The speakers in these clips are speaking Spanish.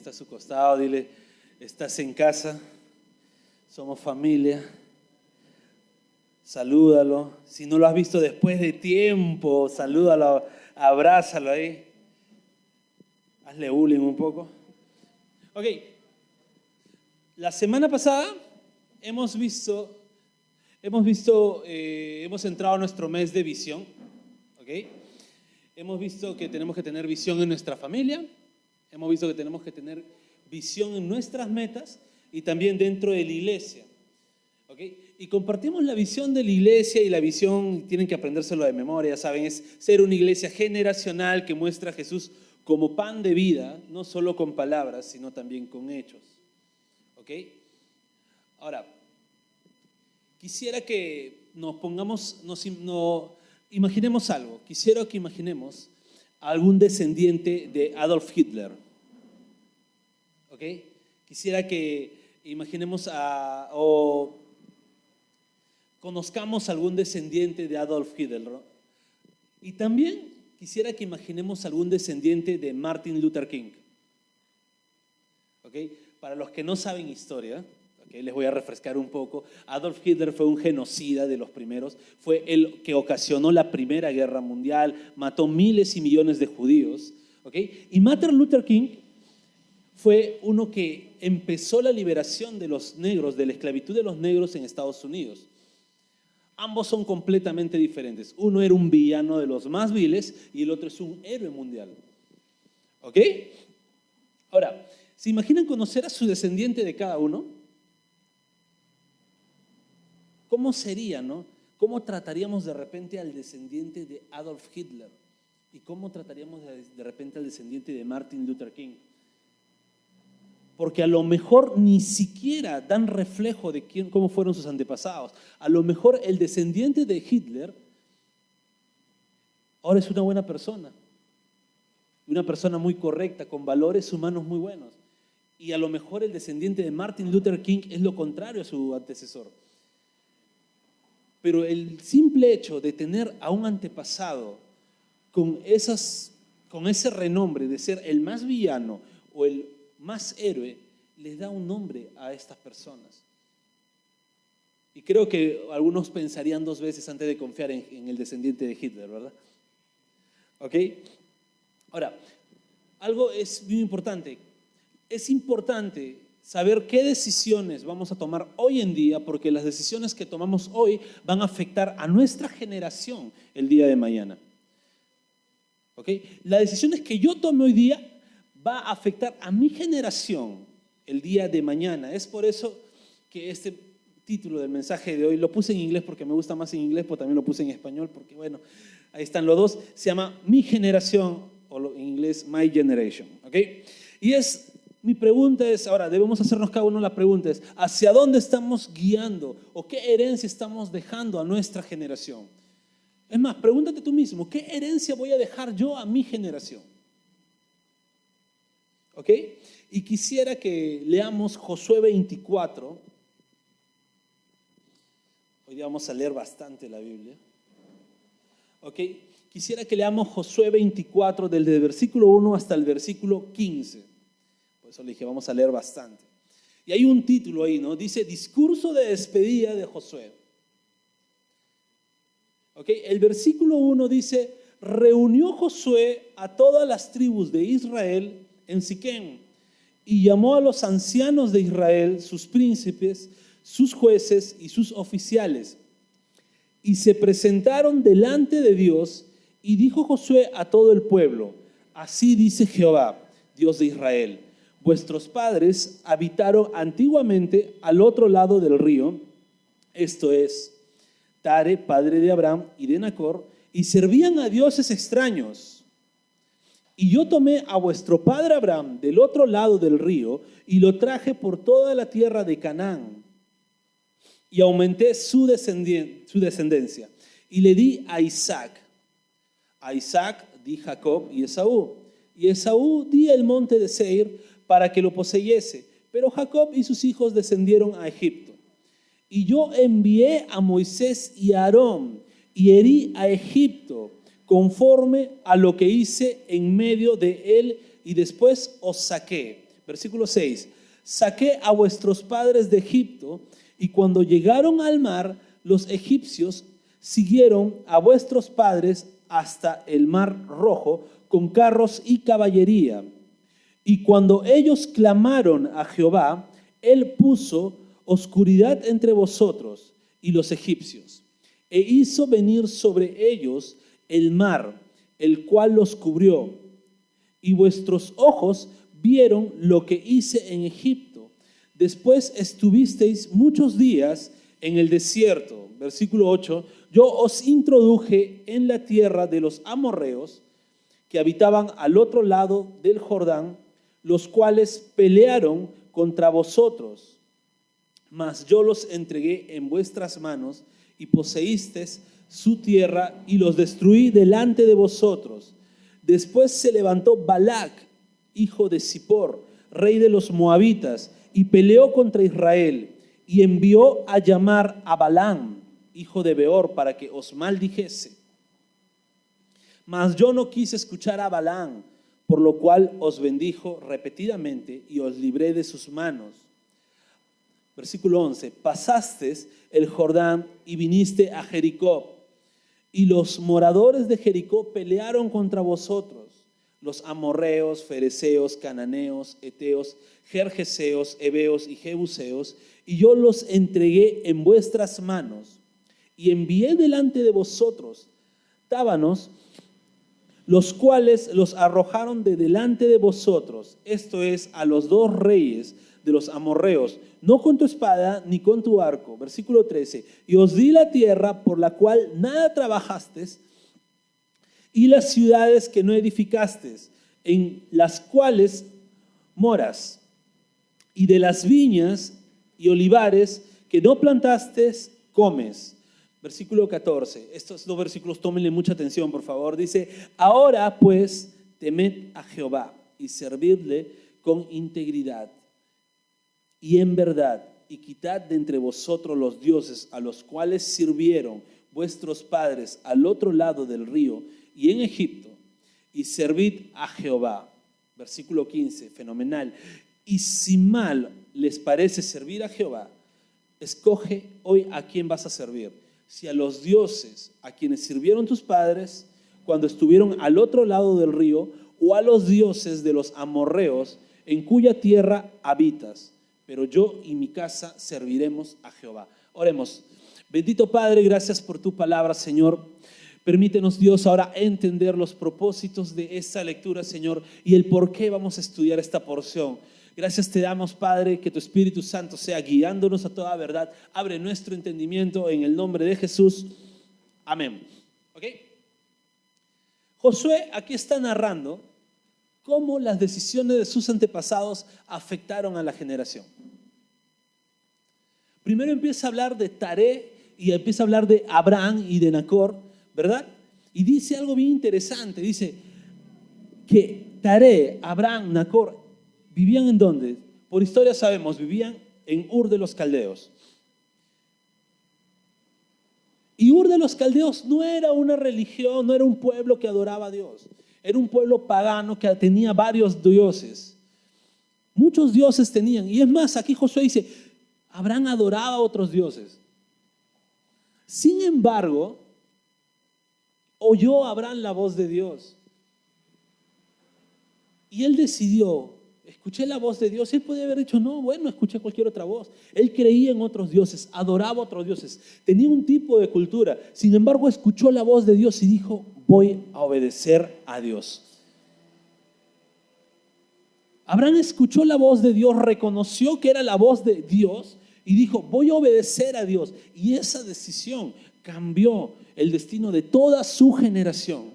está a su costado, dile, estás en casa, somos familia. Salúdalo. Si no lo has visto después de tiempo, salúdalo, abrázalo ahí. Hazle bullying un poco. Ok. La semana pasada hemos entrado a nuestro mes de visión. Ok. Hemos visto que tenemos que tener visión en nuestra familia. Hemos visto que tenemos que tener visión en nuestras metas y también dentro de la iglesia. ¿Okay? Y compartimos la visión de la iglesia, y la visión, tienen que aprendérselo de memoria, saben, es ser una iglesia generacional que muestra a Jesús como pan de vida, no solo con palabras, sino también con hechos. ¿Ok? Ahora, quisiera que imaginemos algo. Quisiera que imaginemos a algún descendiente de Adolf Hitler. ¿Ok? Quisiera que imaginemos o conozcamos a algún descendiente de Adolf Hitler, ¿no? Y también quisiera que imaginemos a algún descendiente de Martin Luther King. ¿Ok? Para los que no saben historia, ¿okay? Les voy a refrescar un poco. Adolf Hitler fue un genocida de los primeros, fue el que ocasionó la Primera Guerra Mundial, mató miles y millones de judíos. ¿Okay? Y Martin Luther King fue uno que empezó la liberación de los negros, de la esclavitud de los negros en Estados Unidos. Ambos son completamente diferentes. Uno era un villano de los más viles y el otro es un héroe mundial. ¿Ok? Ahora, ¿se imaginan conocer a su descendiente de cada uno? ¿Cómo sería, no? ¿Cómo trataríamos de repente al descendiente de Adolf Hitler? ¿Y cómo trataríamos de repente al descendiente de Martin Luther King? Porque a lo mejor ni siquiera dan reflejo de cómo fueron sus antepasados. A lo mejor el descendiente de Hitler ahora es una buena persona. Una persona muy correcta, con valores humanos muy buenos. Y a lo mejor el descendiente de Martin Luther King es lo contrario a su antecesor. Pero el simple hecho de tener a un antepasado con ese renombre de ser el más villano o el más héroe, les da un nombre a estas personas. Y creo que algunos pensarían dos veces antes de confiar en el descendiente de Hitler, ¿verdad? ¿Ok? Ahora, algo es muy importante. Es importante saber qué decisiones vamos a tomar hoy en día, porque las decisiones que tomamos hoy van a afectar a nuestra generación el día de mañana. ¿Ok? Las decisiones que yo tome hoy día va a afectar a mi generación el día de mañana. Es por eso que este título del mensaje de hoy lo puse en inglés, porque me gusta más en inglés, pero también lo puse en español, porque bueno, ahí están los dos. Se llama Mi Generación, o en inglés My Generation. ¿Ok? Y mi pregunta es, ahora debemos hacernos cada uno la pregunta es, ¿hacia dónde estamos guiando o qué herencia estamos dejando a nuestra generación? Es más, pregúntate tú mismo, ¿qué herencia voy a dejar yo a mi generación? ¿Ok? Y quisiera que leamos Josué 24. Hoy día vamos a leer bastante la Biblia. ¿Ok? Quisiera que leamos Josué 24 desde el versículo 1 hasta el versículo 15. Por eso le dije, vamos a leer bastante. Y hay un título ahí, ¿no? Dice, discurso de despedida de Josué. ¿Ok? El versículo 1 dice, reunió Josué a todas las tribus de Israel en Siquem, y llamó a los ancianos de Israel, sus príncipes, sus jueces y sus oficiales. Y se presentaron delante de Dios, y dijo Josué a todo el pueblo, así dice Jehová, Dios de Israel, vuestros padres habitaron antiguamente al otro lado del río, esto es, Tare, padre de Abraham y de Nacor, y servían a dioses extraños. Y yo tomé a vuestro padre Abraham del otro lado del río y lo traje por toda la tierra de Canaán y aumenté su descendencia y le di a Isaac. A Isaac di Jacob y Esaú. Y Esaú di el monte de Seir para que lo poseyese. Pero Jacob y sus hijos descendieron a Egipto. Y yo envié a Moisés y a Aarón y herí a Egipto conforme a lo que hice en medio de él y después os saqué. Versículo 6. Saqué a vuestros padres de Egipto, y cuando llegaron al mar, los egipcios siguieron a vuestros padres hasta el mar Rojo con carros y caballería. Y cuando ellos clamaron a Jehová, él puso oscuridad entre vosotros y los egipcios, e hizo venir sobre ellos el mar, el cual los cubrió. Y vuestros ojos vieron lo que hice en Egipto. Después estuvisteis muchos días en el desierto. Versículo 8. Yo os introduje en la tierra de los amorreos que habitaban al otro lado del Jordán, los cuales pelearon contra vosotros. Mas yo los entregué en vuestras manos y poseísteis su tierra y los destruí delante de vosotros. Después se levantó Balac, hijo de Zippor, rey de los moabitas, y peleó contra Israel, y envió a llamar a Balaam, hijo de Beor, para que os maldijese. Mas yo no quise escuchar a Balaam, por lo cual os bendijo repetidamente y os libré de sus manos. Versículo 11. Pasaste el Jordán y viniste a Jericó, y los moradores de Jericó pelearon contra vosotros, los amorreos, fereceos, cananeos, eteos, gergeseos, heveos y jebuseos, y yo los entregué en vuestras manos, y envié delante de vosotros tábanos, los cuales los arrojaron de delante de vosotros, esto es, a los dos reyes de los amorreos, no con tu espada ni con tu arco. Versículo 13. Y os di la tierra por la cual nada trabajasteis, y las ciudades que no edificasteis, en las cuales moras, y de las viñas y olivares que no plantasteis, comes. Versículo 14. Estos dos versículos, tómenle mucha atención, por favor. Dice: ahora pues temed a Jehová y servidle con integridad y en verdad, y quitad de entre vosotros los dioses a los cuales sirvieron vuestros padres al otro lado del río y en Egipto, y servid a Jehová. Versículo 15, fenomenal. Y si mal les parece servir a Jehová, escoge hoy a quién vas a servir. Si a los dioses a quienes sirvieron tus padres cuando estuvieron al otro lado del río, o a los dioses de los amorreos en cuya tierra habitas. Pero yo y mi casa serviremos a Jehová. Oremos. Bendito Padre, gracias por tu palabra, Señor. Permítenos, Dios, ahora entender los propósitos de esta lectura, Señor, y el por qué vamos a estudiar esta porción. Gracias te damos, Padre, que tu Espíritu Santo sea guiándonos a toda verdad. Abre nuestro entendimiento en el nombre de Jesús. Amén. ¿Ok? Josué aquí está narrando cómo las decisiones de sus antepasados afectaron a la generación. Primero empieza a hablar de Taré y empieza a hablar de Abraham y de Nacor, ¿verdad? Y dice algo bien interesante. Dice que Taré, Abraham, Nacor vivían ¿en dónde? Por historia sabemos, vivían en Ur de los Caldeos. Y Ur de los Caldeos no era una religión, no era un pueblo que adoraba a Dios. Era un pueblo pagano que tenía varios dioses. Muchos dioses tenían. Y es más, aquí Josué dice, Abraham adoraba a otros dioses. Sin embargo, oyó Abraham la voz de Dios. Y él decidió, escuché la voz de Dios. Él podía haber dicho, no, bueno, escuché cualquier otra voz. Él creía en otros dioses, adoraba a otros dioses, tenía un tipo de cultura. Sin embargo, escuchó la voz de Dios y dijo, voy a obedecer a Dios. Abraham escuchó la voz de Dios, reconoció que era la voz de Dios y dijo, voy a obedecer a Dios. Y esa decisión cambió el destino de toda su generación.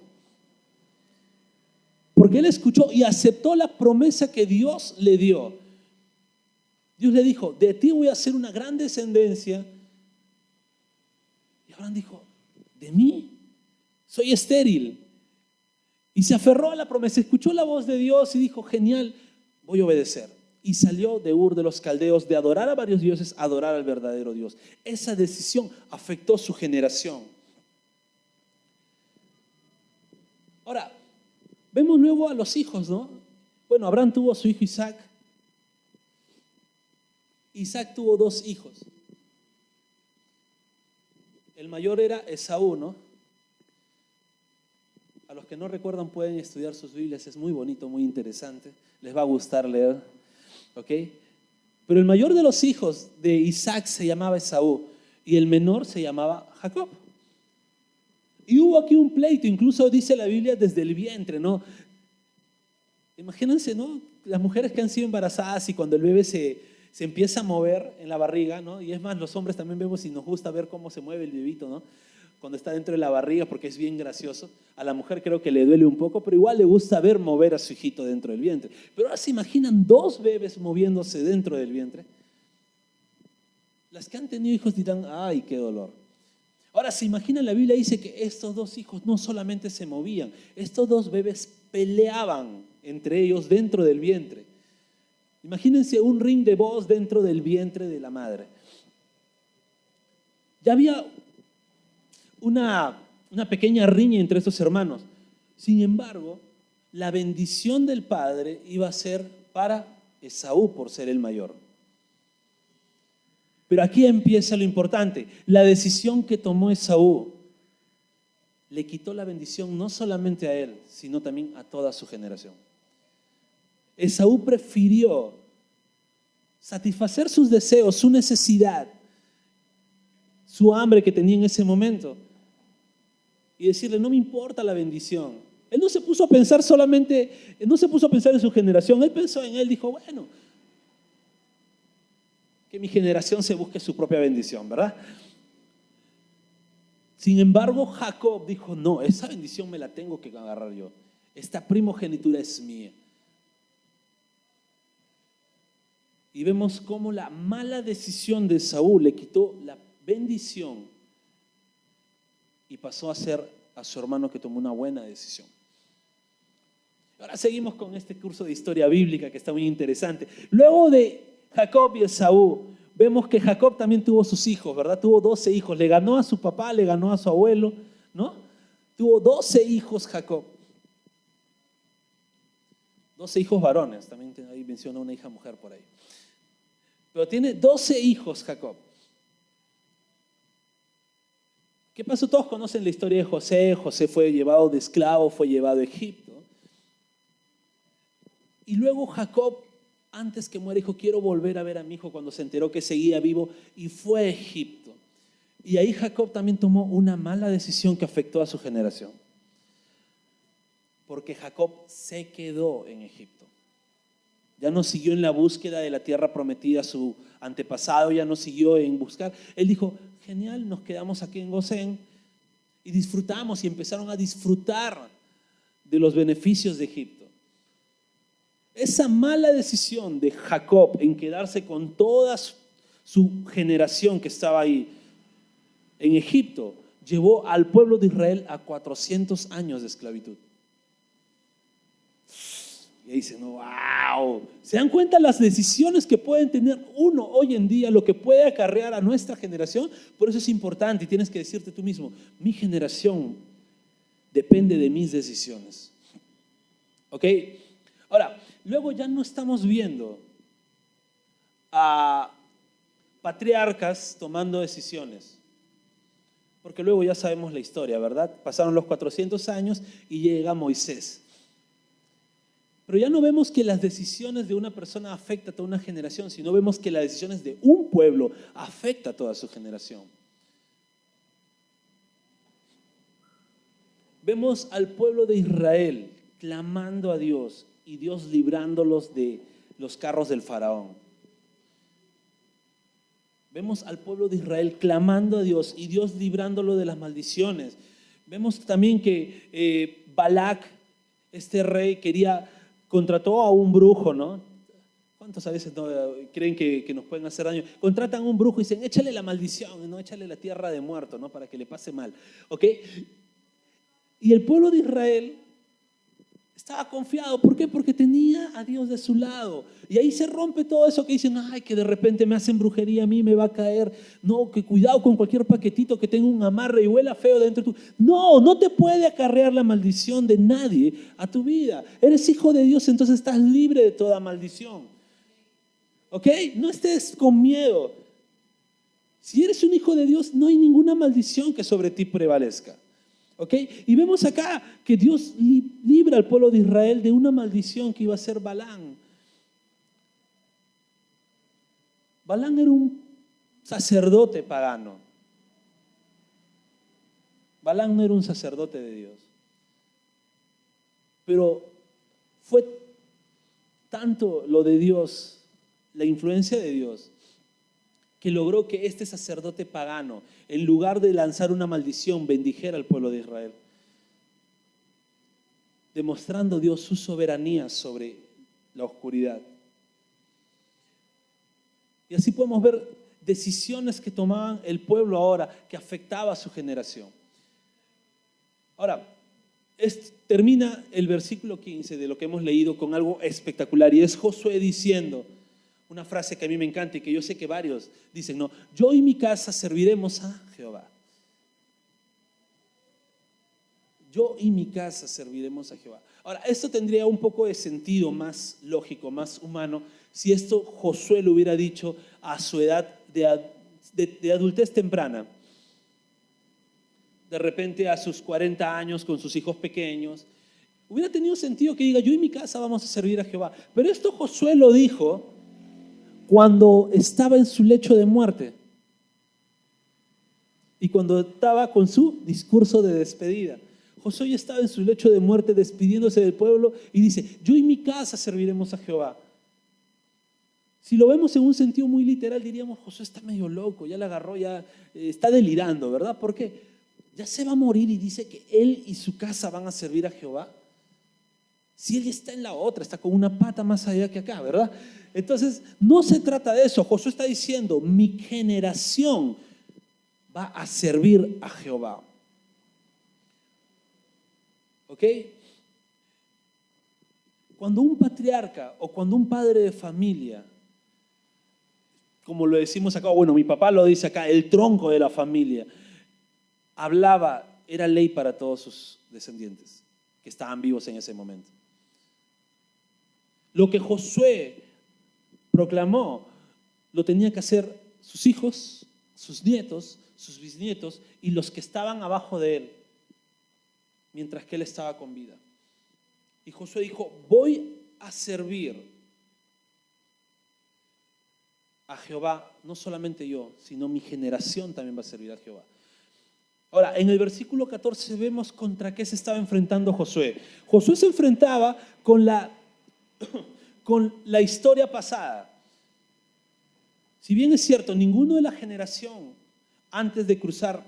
Porque él escuchó y aceptó la promesa que Dios le dio. Dios le dijo, de ti voy a hacer una gran descendencia. Y Abraham dijo, ¿de mí? Soy estéril. Y se aferró a la promesa, escuchó la voz de Dios y dijo, genial, voy a obedecer. Y salió de Ur de los Caldeos, de adorar a varios dioses, a adorar al verdadero Dios. Esa decisión afectó su generación. Ahora, vemos luego a los hijos, ¿no? Bueno, Abraham tuvo a su hijo Isaac, Isaac tuvo 2 hijos. El mayor era Esaú, ¿no? A los que no recuerdan pueden estudiar sus Biblias, es muy bonito, muy interesante. Les va a gustar leer, ¿ok? Pero el mayor de los hijos de Isaac se llamaba Esaú y el menor se llamaba Jacob. Y hubo aquí un pleito, incluso dice la Biblia desde el vientre, ¿no? Imagínense, ¿no? Las mujeres que han sido embarazadas y cuando el bebé se empieza a mover en la barriga, ¿no? Y es más, los hombres también vemos y nos gusta ver cómo se mueve el bebito, ¿no? Cuando está dentro de la barriga porque es bien gracioso. A la mujer creo que le duele un poco, pero igual le gusta ver mover a su hijito dentro del vientre. Pero ahora se imaginan 2 bebés moviéndose dentro del vientre. Las que han tenido hijos dirán, ay, qué dolor. Ahora se imaginan, la Biblia dice que estos 2 hijos no solamente se movían, estos 2 bebés peleaban entre ellos dentro del vientre. Imagínense un ring de box dentro del vientre de la madre. Ya había una pequeña riña entre estos hermanos. Sin embargo, la bendición del padre iba a ser para Esaú por ser el mayor. Pero aquí empieza lo importante. La decisión que tomó Esaú le quitó la bendición no solamente a él, sino también a toda su generación. Esaú prefirió satisfacer sus deseos, su necesidad, su hambre que tenía en ese momento y decirle, no me importa la bendición. Él no se puso a pensar solamente, no se puso a pensar en su generación, él pensó en él, dijo, bueno, que mi generación se busque su propia bendición, ¿verdad? Sin embargo, Jacob dijo, no, esa bendición me la tengo que agarrar yo. Esta primogenitura es mía. Y vemos cómo la mala decisión de Saúl le quitó la bendición y pasó a ser a su hermano que tomó una buena decisión. Ahora seguimos con este curso de historia bíblica que está muy interesante. Luego de Jacob y Esaú, vemos que Jacob también tuvo sus hijos, ¿verdad? Tuvo 12 hijos, le ganó a su papá, le ganó a su abuelo, ¿no? Tuvo 12 hijos Jacob. 12 hijos varones, también ahí menciona una hija mujer por ahí. Pero tiene 12 hijos Jacob. ¿Qué pasó? Todos conocen la historia de José. José fue llevado de esclavo, fue llevado a Egipto. Y luego Jacob, antes que muera, dijo, quiero volver a ver a mi hijo, cuando se enteró que seguía vivo, y fue a Egipto. Y ahí Jacob también tomó una mala decisión que afectó a su generación. Porque Jacob se quedó en Egipto. Ya no siguió en la búsqueda de la tierra prometida a su antepasado, ya no siguió en buscar. Él dijo, genial, nos quedamos aquí en Gosén y disfrutamos, y empezaron a disfrutar de los beneficios de Egipto. Esa mala decisión de Jacob en quedarse con toda su generación que estaba ahí en Egipto llevó al pueblo de Israel a 400 años de esclavitud. Y ahí dicen, wow, ¿se dan cuenta las decisiones que pueden tener uno hoy en día, lo que puede acarrear a nuestra generación? Por eso es importante y tienes que decirte tú mismo, mi generación depende de mis decisiones. ¿Ok? Ahora, luego ya no estamos viendo a patriarcas tomando decisiones, porque luego ya sabemos la historia, ¿verdad? Pasaron los 400 años y llega Moisés. Pero ya no vemos que las decisiones de una persona afectan a toda una generación, sino vemos que las decisiones de un pueblo afectan a toda su generación. Vemos al pueblo de Israel clamando a Dios y Dios librándolos de los carros del faraón. Vemos al pueblo de Israel clamando a Dios y Dios librándolo de las maldiciones. Vemos también que Balac, este rey, contrató a un brujo, ¿no? ¿Cuántos a veces no creen que nos pueden hacer daño? Contratan a un brujo y dicen, échale la maldición, ¿no? Échale la tierra de muerto, ¿no? Para que le pase mal, ¿ok? Y el pueblo de Israel estaba confiado. ¿Por qué? Porque tenía a Dios de su lado. Y ahí se rompe todo eso que dicen, ay, que de repente me hacen brujería, a mí me va a caer. No, que cuidado con cualquier paquetito que tenga un amarre y huela feo dentro de tu... No, no te puede acarrear la maldición de nadie a tu vida. Eres hijo de Dios, entonces estás libre de toda maldición. ¿Ok? No estés con miedo. Si eres un hijo de Dios, no hay ninguna maldición que sobre ti prevalezca. ¿Ok? Y vemos acá que Dios libra al pueblo de Israel de una maldición que iba a ser Balán. Balán era un sacerdote pagano. Balán no era un sacerdote de Dios. Pero fue tanto lo de Dios, la influencia de Dios, que logró que este sacerdote pagano, en lugar de lanzar una maldición, bendijera al pueblo de Israel, demostrando Dios su soberanía sobre la oscuridad. Y así podemos ver decisiones que tomaban el pueblo ahora, que afectaba a su generación. Ahora, termina el versículo 15 de lo que hemos leído con algo espectacular, y es Josué diciendo una frase que a mí me encanta y que yo sé que varios dicen, no, yo y mi casa serviremos a Jehová. Yo y mi casa serviremos a Jehová. Ahora, esto tendría un poco de sentido más lógico, más humano, si esto Josué lo hubiera dicho a su edad de adultez temprana. De repente a sus 40 años con sus hijos pequeños. Hubiera tenido sentido que diga, yo y mi casa vamos a servir a Jehová. Pero esto Josué lo dijo cuando estaba en su lecho de muerte y cuando estaba con su discurso de despedida. Josué ya estaba en su lecho de muerte despidiéndose del pueblo y dice, yo y mi casa serviremos a Jehová. Si lo vemos en un sentido muy literal, diríamos, Josué está medio loco, ya la agarró, ya está delirando, ¿verdad? ¿Por qué? Ya se va a morir y dice que él y su casa van a servir a Jehová. Si él ya está en la otra, está con una pata más allá que acá, ¿verdad? Entonces, no se trata de eso. Josué está diciendo, mi generación va a servir a Jehová. ¿Ok? Cuando un patriarca o cuando un padre de familia, como lo decimos acá, bueno, mi papá lo dice acá, el tronco de la familia, hablaba, era ley para todos sus descendientes que estaban vivos en ese momento. Lo que Josué proclamó lo tenía que hacer sus hijos, sus nietos, sus bisnietos y los que estaban abajo de él, mientras que él estaba con vida. Y Josué dijo, voy a servir a Jehová, no solamente yo, sino mi generación también va a servir a Jehová. Ahora, en el versículo 14 vemos contra qué se estaba enfrentando Josué. Josué se enfrentaba con la historia pasada. Si bien es cierto, ninguno de la generación antes de cruzar,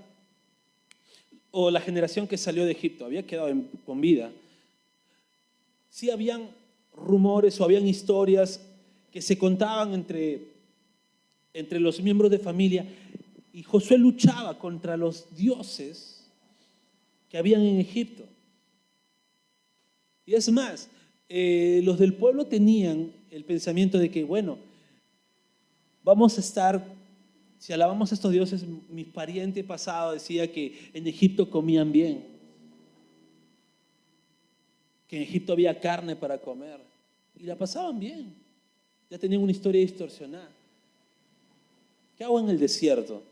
o la generación que salió de Egipto, había quedado con vida, sí habían rumores o habían historias que se contaban entre los miembros de familia, y Josué luchaba contra los dioses que habían en Egipto. Y es más, los del pueblo tenían el pensamiento de que, bueno, vamos a estar, si alabamos a estos dioses, mi pariente pasado decía que en Egipto comían bien, que en Egipto había carne para comer, y la pasaban bien, ya tenían una historia distorsionada. ¿Qué hago en el desierto?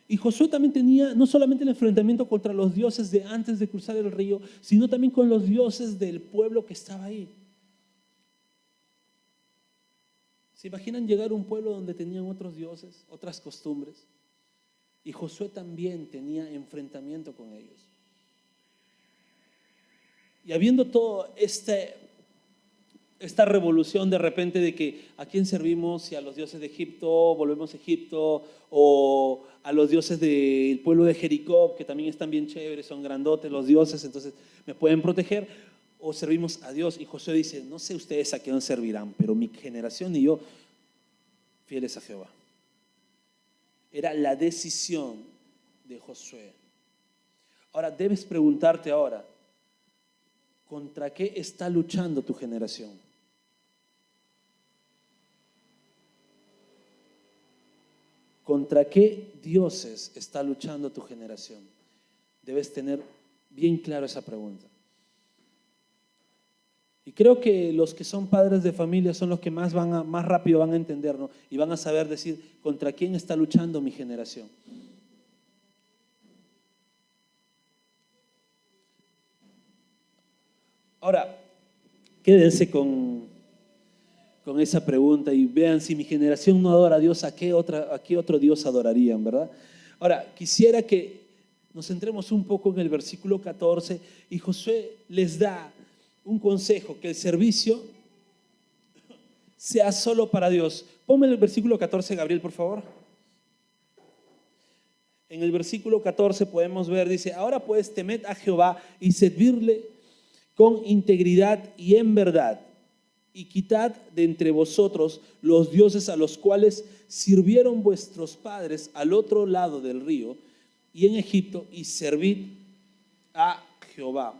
Y Josué también tenía no solamente el enfrentamiento contra los dioses de antes de cruzar el río, sino también con los dioses del pueblo que estaba ahí. ¿Se imaginan llegar a un pueblo donde tenían otros dioses, otras costumbres? Y Josué también tenía enfrentamiento con ellos. Y habiendo todo esta revolución de repente de que a quién servimos, si a los dioses de Egipto, volvemos a Egipto, o a los dioses del pueblo de Jericó, que también están bien chéveres, son grandotes los dioses, entonces me pueden proteger, o servimos a Dios. Y Josué dice, no sé ustedes a quién servirán, pero mi generación y yo, fieles a Jehová. Era la decisión de Josué. Ahora debes preguntarte ahora, ¿contra qué está luchando tu generación? ¿Contra qué dioses está luchando tu generación? Debes tener bien claro esa pregunta. Y creo que los que son padres de familia son los que más rápido van a entender, ¿no? Y van a saber decir contra quién está luchando mi generación. Ahora, quédense con esa pregunta y vean si mi generación no adora a Dios, a qué otro Dios adorarían, ¿verdad? Ahora, quisiera que nos centremos un poco en el versículo 14 y Josué les da un consejo, que el servicio sea solo para Dios. Ponme el versículo 14, Gabriel, por favor. En el versículo 14 podemos ver, dice, ahora pues temed a Jehová y servirle con integridad y en verdad, y quitad de entre vosotros los dioses a los cuales sirvieron vuestros padres al otro lado del río y en Egipto, y servid a Jehová.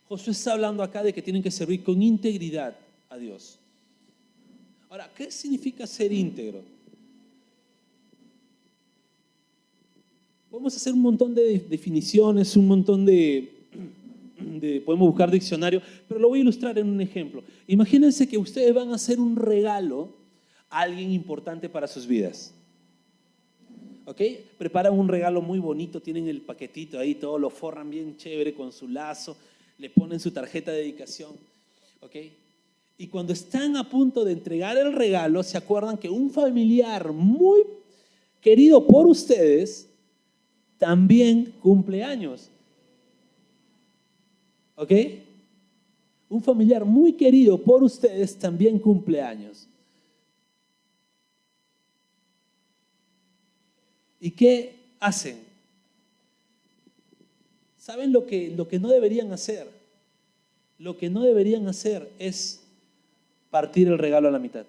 Josué está hablando acá de que tienen que servir con integridad a Dios. Ahora, ¿qué significa ser íntegro? Podemos hacer un montón de definiciones, un montón podemos buscar diccionario, pero lo voy a ilustrar en un ejemplo. Imagínense que ustedes van a hacer un regalo a alguien importante para sus vidas. ¿Ok? Preparan un regalo muy bonito, tienen el paquetito ahí, todo lo forran bien chévere con su lazo, le ponen su tarjeta de dedicación. ¿Ok? Y cuando están a punto de entregar el regalo, se acuerdan que un familiar muy querido por ustedes también cumple años. ¿Ok? Un familiar muy querido por ustedes también cumple años. ¿Y qué hacen? ¿Saben lo que no deberían hacer? Lo que no deberían hacer es partir el regalo a la mitad.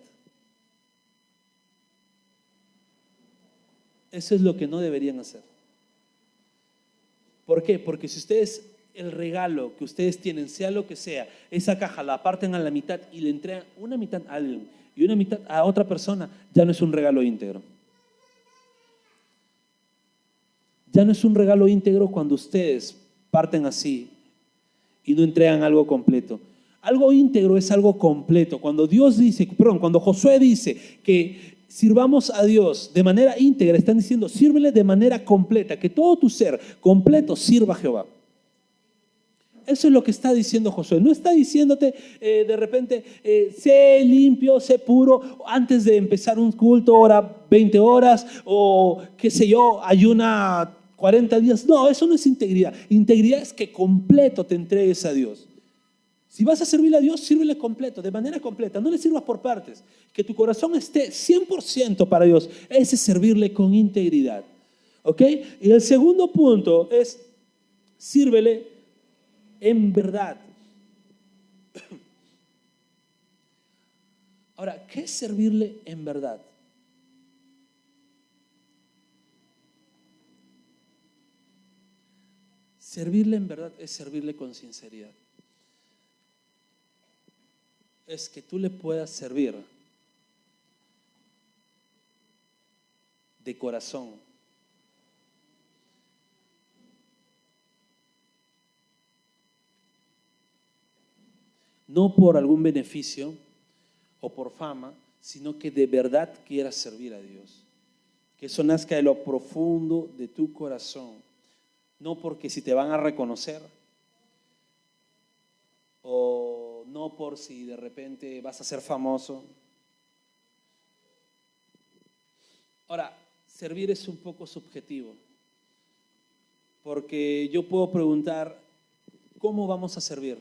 Eso es lo que no deberían hacer. ¿Por qué? Porque si ustedes, el regalo que ustedes tienen, sea lo que sea, esa caja la parten a la mitad y le entregan una mitad a alguien y una mitad a otra persona, ya no es un regalo íntegro. Ya no es un regalo íntegro cuando ustedes parten así y no entregan algo completo. Algo íntegro es algo completo. Cuando cuando Josué dice que sirvamos a Dios de manera íntegra, están diciendo, sírvele de manera completa, que todo tu ser completo sirva a Jehová. Eso es lo que está diciendo Josué. No está diciéndote de repente, sé limpio, sé puro, antes de empezar un culto, ora 20 horas, o qué sé yo, ayuna 40 días. No, eso no es integridad. Integridad es que completo te entregues a Dios. Si vas a servirle a Dios, sírvele completo, de manera completa. No le sirvas por partes. Que tu corazón esté 100% para Dios. Ese es servirle con integridad. ¿Ok? Y el segundo punto es, sírvele en verdad. Ahora, ¿qué es servirle en verdad? Servirle en verdad es servirle con sinceridad. Es que tú le puedas servir de corazón. No por algún beneficio o por fama, sino que de verdad quieras servir a Dios. Que eso nazca de lo profundo de tu corazón. No porque si te van a reconocer o no por si de repente vas a ser famoso. Ahora, servir es un poco subjetivo, porque yo puedo preguntar, ¿cómo vamos a servir?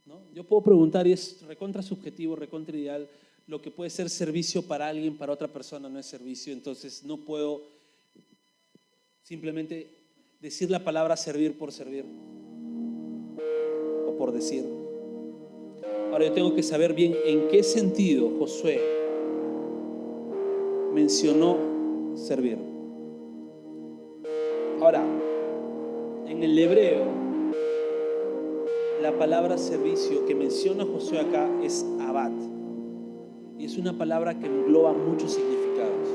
¿No? Yo puedo preguntar y es recontra subjetivo, recontra ideal. Lo que puede ser servicio para alguien, para otra persona no es servicio. Entonces no puedo simplemente decir la palabra servir por servir o por decir. Ahora yo tengo que saber bien en qué sentido Josué mencionó servir. Ahora, en el hebreo, la palabra servicio que menciona Josué acá es abad. Y es una palabra que engloba muchos significados.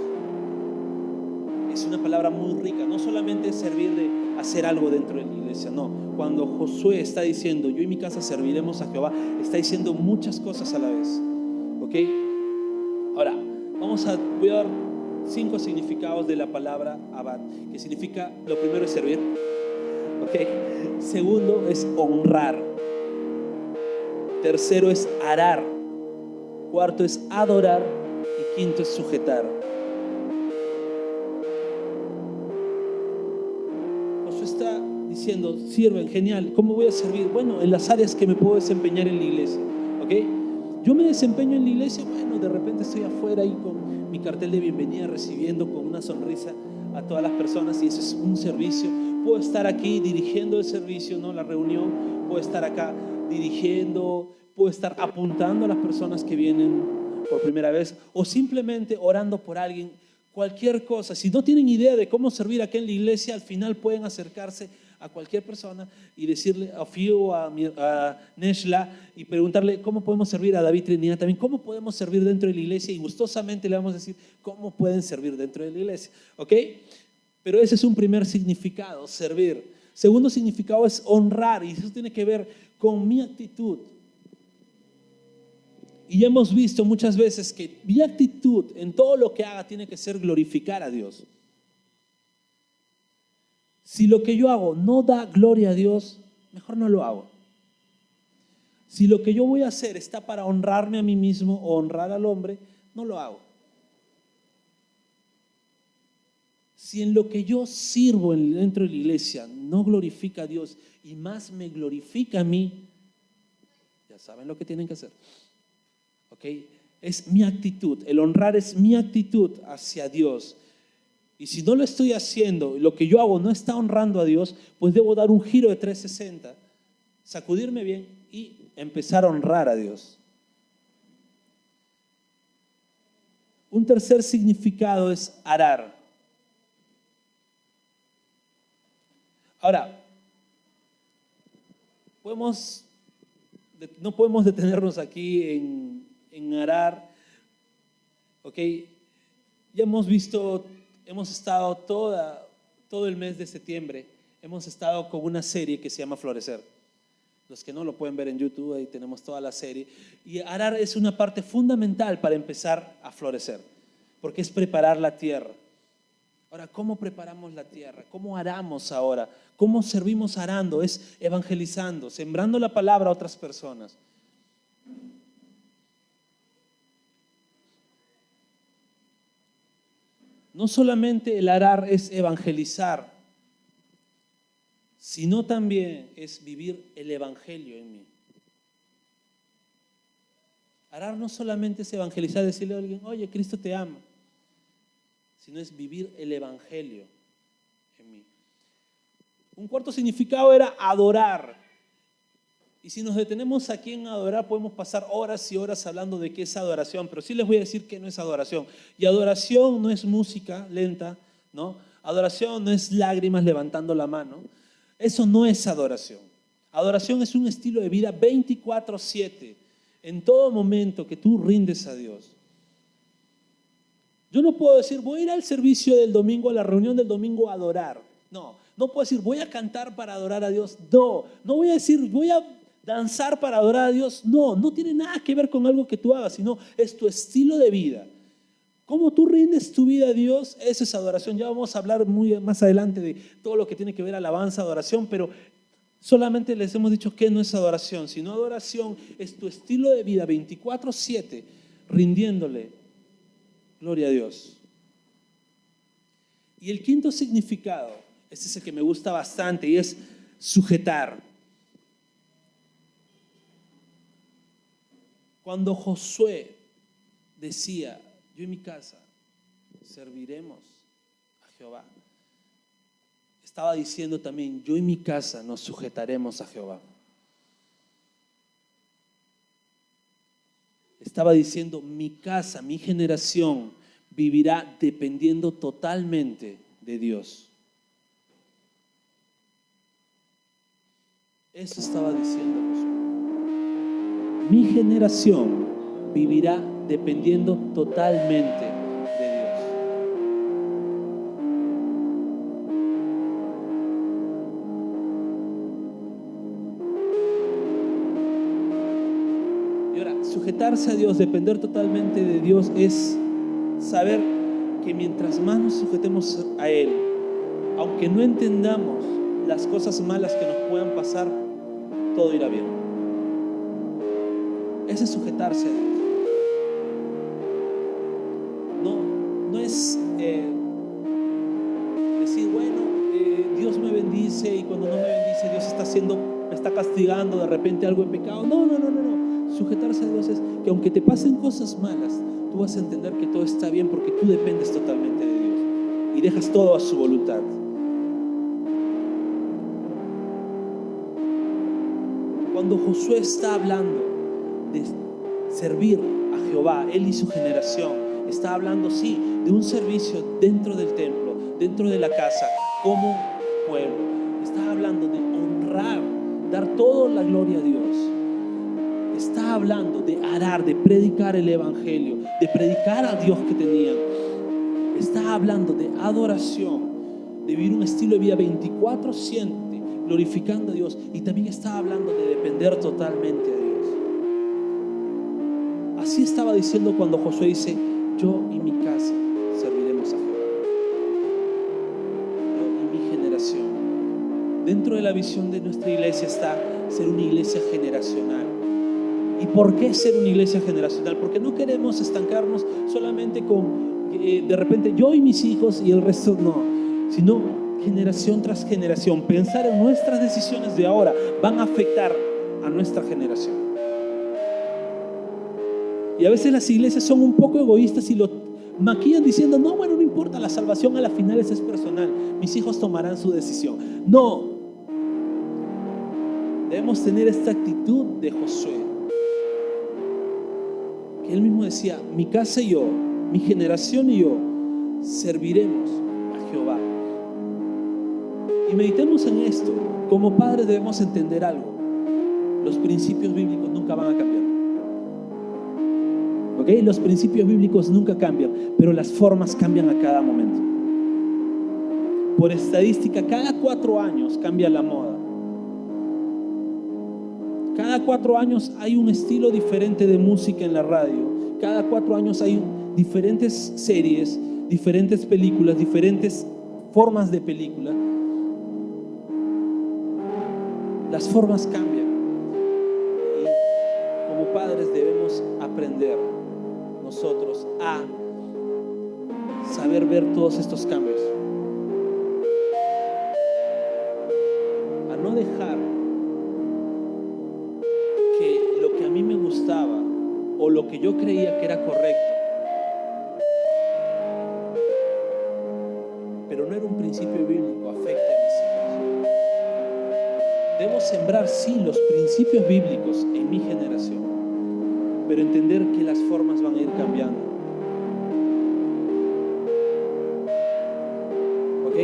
Es una una palabra muy rica. No solamente es servir de hacer algo dentro de la iglesia, no. Cuando Josué está diciendo, yo y mi casa serviremos a Jehová, está diciendo muchas cosas a la vez. ¿Ok? Ahora, voy a dar 5 significados de la palabra abad, que significa, lo primero es servir. ¿Ok? Segundo es honrar. Tercero es arar. Cuarto es adorar. Y quinto es sujetar. Josué está diciendo, sirven, genial. ¿Cómo voy a servir? Bueno, en las áreas que me puedo desempeñar en la iglesia. ¿Ok? Yo me desempeño en la iglesia, bueno, de repente estoy afuera ahí con mi cartel de bienvenida, recibiendo con una sonrisa a todas las personas, y eso es un servicio. Puedo estar aquí dirigiendo el servicio, ¿no? La reunión, puedo estar acá dirigiendo, puedo estar apuntando a las personas que vienen por primera vez, o simplemente orando por alguien, cualquier cosa. Si no tienen idea de cómo servir aquí en la iglesia, al final pueden acercarse a cualquier persona y decirle a Fio, a Neshla, y preguntarle cómo podemos servir a David Trinidad también, cómo podemos servir dentro de la iglesia, y gustosamente le vamos a decir cómo pueden servir dentro de la iglesia. ¿Ok? Pero ese es un primer significado, servir. Segundo significado es honrar, y eso tiene que ver con mi actitud. Y ya hemos visto muchas veces que mi actitud en todo lo que haga tiene que ser glorificar a Dios. Si lo que yo hago no da gloria a Dios, mejor no lo hago. Si lo que yo voy a hacer está para honrarme a mí mismo o honrar al hombre, no lo hago. Si en lo que yo sirvo dentro de la iglesia no glorifica a Dios y más me glorifica a mí, ya saben lo que tienen que hacer. ¿Ok? Es mi actitud. El honrar es mi actitud hacia Dios. Y si no lo estoy haciendo, lo que yo hago no está honrando a Dios, pues debo dar un giro de 360, sacudirme bien y empezar a honrar a Dios. Un tercer significado es arar. Ahora, no podemos detenernos aquí en arar. ¿Ok? Ya hemos estado todo el mes de septiembre, hemos estado con una serie que se llama Florecer. Los que no lo pueden ver en YouTube, ahí tenemos toda la serie. Y arar es una parte fundamental para empezar a florecer, porque es preparar la tierra. Ahora, ¿cómo preparamos la tierra? ¿Cómo aramos ahora? ¿Cómo servimos arando? Es evangelizando, sembrando la palabra a otras personas. No solamente el arar es evangelizar, sino también es vivir el evangelio en mí. Arar no solamente es evangelizar, decirle a alguien, oye, Cristo te ama, sino es vivir el evangelio en mí. Un cuarto significado era adorar. Y si nos detenemos aquí en adorar, podemos pasar horas y horas hablando de qué es adoración, pero sí les voy a decir que no es adoración. Y adoración no es música lenta, ¿no? Adoración no es lágrimas levantando la mano. Eso no es adoración. Adoración es un estilo de vida 24/7, en todo momento que tú rindes a Dios. Yo no puedo decir, voy a ir al servicio del domingo, a la reunión del domingo a adorar. No puedo decir, voy a cantar para adorar a Dios. No voy a decir, voy a danzar para adorar a Dios. No tiene nada que ver con algo que tú hagas, sino es tu estilo de vida. ¿Cómo tú rindes tu vida a Dios? Esa es adoración. Ya vamos a hablar muy más adelante de todo lo que tiene que ver alabanza, adoración, pero solamente les hemos dicho que no es adoración, sino adoración es tu estilo de vida 24/7, rindiéndole gloria a Dios. Y el quinto significado, este es el que me gusta bastante, y es sujetar. Cuando Josué decía, yo y mi casa serviremos a Jehová, estaba diciendo también, yo y mi casa nos sujetaremos a Jehová. Estaba diciendo, mi casa, mi generación vivirá dependiendo totalmente de Dios. Eso estaba diciendo Josué. Mi generación vivirá dependiendo totalmente de Dios. Y ahora, sujetarse a Dios, depender totalmente de Dios, es saber que mientras más nos sujetemos a Él, aunque no entendamos las cosas malas que nos puedan pasar, todo irá bien. Ese es sujetarse a Dios. No es decir, bueno, Dios me bendice y cuando no me bendice, Dios me está castigando, de repente algo he pecado. No. Sujetarse a Dios es que aunque te pasen cosas malas, tú vas a entender que todo está bien porque tú dependes totalmente de Dios y dejas todo a su voluntad. Cuando Josué está hablando de servir a Jehová, él y su generación, está hablando, sí, de un servicio dentro del templo, dentro de la casa, como pueblo. Está hablando de honrar, dar toda la gloria a Dios. Está hablando de arar, de predicar el evangelio, de predicar a Dios que tenían. Está hablando de adoración, de vivir un estilo de vida 24/7, glorificando a Dios. Y también está hablando de depender totalmente de Dios. Así estaba diciendo cuando Josué dice: yo y mi casa serviremos a Jehová. Yo y mi generación. Dentro de la visión de nuestra iglesia está ser una iglesia generacional. ¿Y por qué ser una iglesia generacional? Porque no queremos estancarnos solamente con de repente yo y mis hijos y el resto no, sino generación tras generación. Pensar en nuestras decisiones de ahora van a afectar a nuestra generación. Y a veces las iglesias son un poco egoístas y lo maquillan diciendo: no importa, la salvación a las finales es personal, mis hijos tomarán su decisión. No, debemos tener esta actitud de Josué, que él mismo decía: mi casa y yo, mi generación y yo serviremos a Jehová. Y meditemos en esto. Como padres debemos entender algo: los principios bíblicos nunca van a cambiar. ¿Ok? Los principios bíblicos nunca cambian, pero las formas cambian a cada momento. Por estadística, cada 4 años cambia la moda. Cada 4 años hay un estilo diferente de música en la radio. Cada 4 años hay diferentes series, diferentes películas, diferentes formas de película. Las formas cambian. Y como padres debemos aprender nosotros a saber ver todos estos cambios. A no dejar que lo que a mí me gustaba o lo que yo creía que era correcto, pero no era un principio bíblico, afecte a mis hijos. Debo sembrar, sí, los principios bíblicos en mi generación, pero entender que las formas van a ir cambiando. ¿Ok?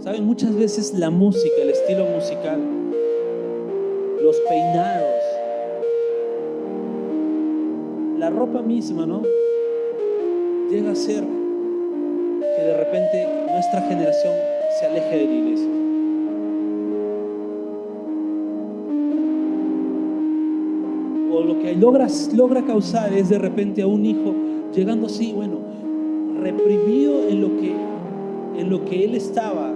Saben, muchas veces la música, el estilo musical, los peinados, la ropa misma, ¿no? Llega a ser que de repente nuestra generación se aleje de la iglesia. O lo que logra causar es de repente a un hijo llegando así, reprimido en lo que él estaba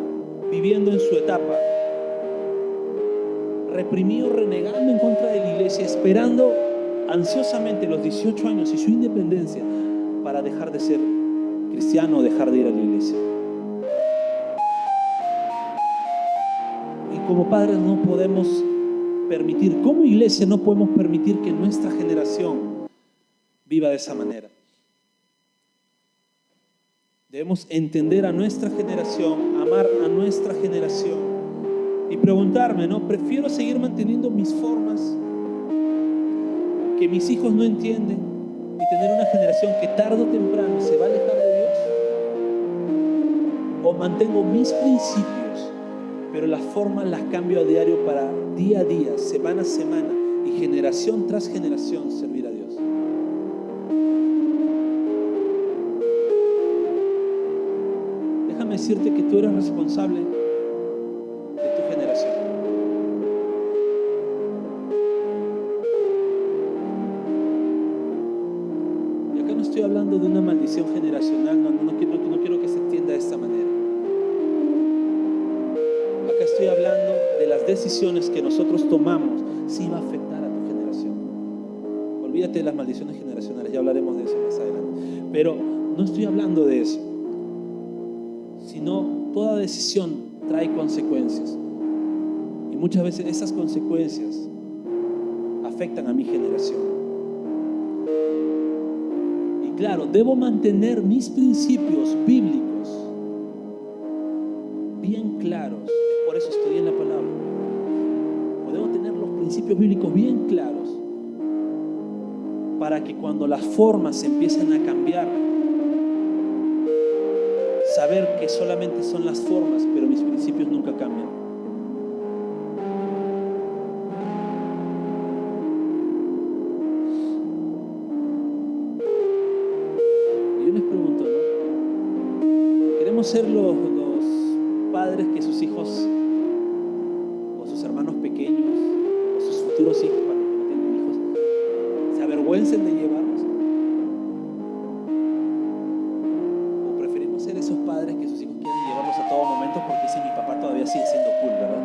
viviendo en su etapa, reprimido, renegando en contra de la iglesia, esperando ansiosamente los 18 años y su independencia para dejar de ser cristiano o dejar de ir a la iglesia. Y como padres no podemos permitir, como iglesia no podemos permitir que nuestra generación viva de esa manera. Debemos entender a nuestra generación, amar a nuestra generación y preguntarme, ¿no? ¿Prefiero seguir manteniendo mis formas que mis hijos no entienden y tener una generación que tarde o temprano se va a alejar de Dios? ¿O mantengo mis principios, pero las formas las cambio a diario para día a día, semana a semana y generación tras generación servir a Dios? Déjame decirte que tú eres responsable de tu generación. estoy hablando de una maldición generacional, no quiero que se entienda de esta manera. Acá estoy hablando de las decisiones que nosotros tomamos, si va a afectar a tu generación. Olvídate de las maldiciones generacionales, ya hablaremos de eso más adelante. Pero no estoy hablando de eso, sino toda decisión trae consecuencias. Y muchas veces esas consecuencias afectan a mi generación. Y claro, debo mantener mis principios bíblicos bien claros. Es por eso estoy en la palabra. O debo tener los principios bíblicos bien claros para que cuando las formas empiecen a cambiar, saber que solamente son las formas, pero mis principios nunca cambian. Y yo les pregunto, ¿no? ¿Queremos ser los padres que sus hijos o sus hermanos pequeños o sus futuros hijos, para los que no tienen hijos, se avergüencen de llevarlos? Ser esos padres que sus hijos quieren llevarlos a todo momento porque dicen mi papá todavía sigue siendo cool, ¿verdad?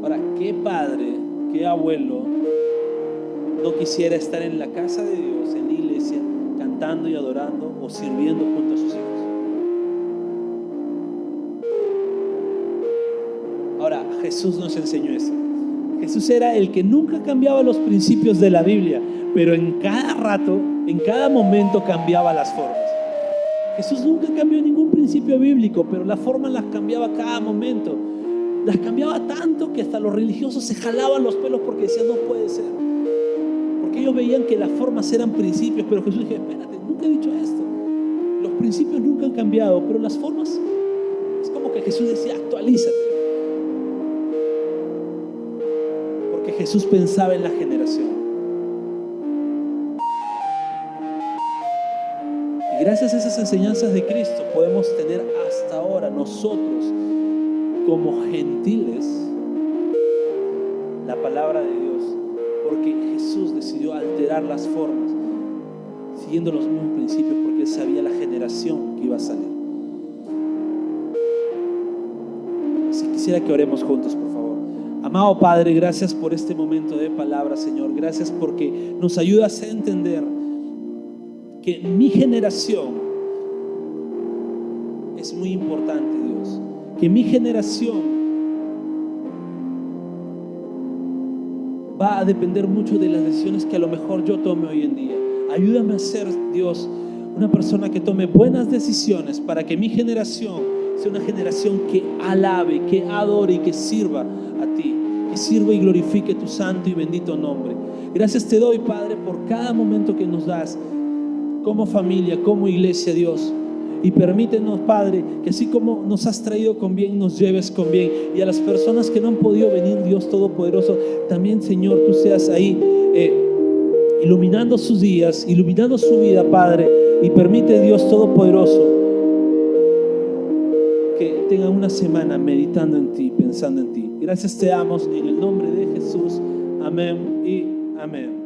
Ahora, ¿qué padre, qué abuelo no quisiera estar en la casa de Dios, en la iglesia, cantando y adorando o sirviendo junto a sus hijos? Ahora, Jesús nos enseñó eso. Jesús era el que nunca cambiaba los principios de la Biblia, pero en cada rato, en cada momento cambiaba las formas. Jesús nunca cambió ningún principio bíblico, pero las formas las cambiaba cada momento. Las cambiaba tanto que hasta los religiosos se jalaban los pelos porque decían, no puede ser. Porque ellos veían que las formas eran principios, pero Jesús dijo, espérate, nunca he dicho esto. Los principios nunca han cambiado, pero las formas, es como que Jesús decía, actualízate. Porque Jesús pensaba en la generación. Y gracias a esas enseñanzas de Cristo podemos tener hasta ahora nosotros como gentiles la palabra de Dios, porque Jesús decidió alterar las formas siguiendo los mismos principios porque Él sabía la generación que iba a salir. Así quisiera que oremos juntos, por favor. Amado Padre, gracias por este momento de palabra, Señor. Gracias porque nos ayudas a entender que mi generación es muy importante, Dios. Que mi generación va a depender mucho de las decisiones que a lo mejor yo tome hoy en día. Ayúdame a ser, Dios, una persona que tome buenas decisiones para que mi generación sea una generación que alabe, que adore y que sirva a ti, que sirva y glorifique tu santo y bendito nombre. Gracias te doy, Padre, por cada momento que nos das como familia, como iglesia, Dios. Y permítenos, Padre, que así como nos has traído con bien, nos lleves con bien. Y a las personas que no han podido venir, Dios Todopoderoso, también, Señor, tú seas ahí iluminando sus días, iluminando su vida, Padre. Y permite, Dios Todopoderoso, que tengan una semana meditando en ti, pensando en ti. Gracias te damos en el nombre de Jesús. Amén y amén.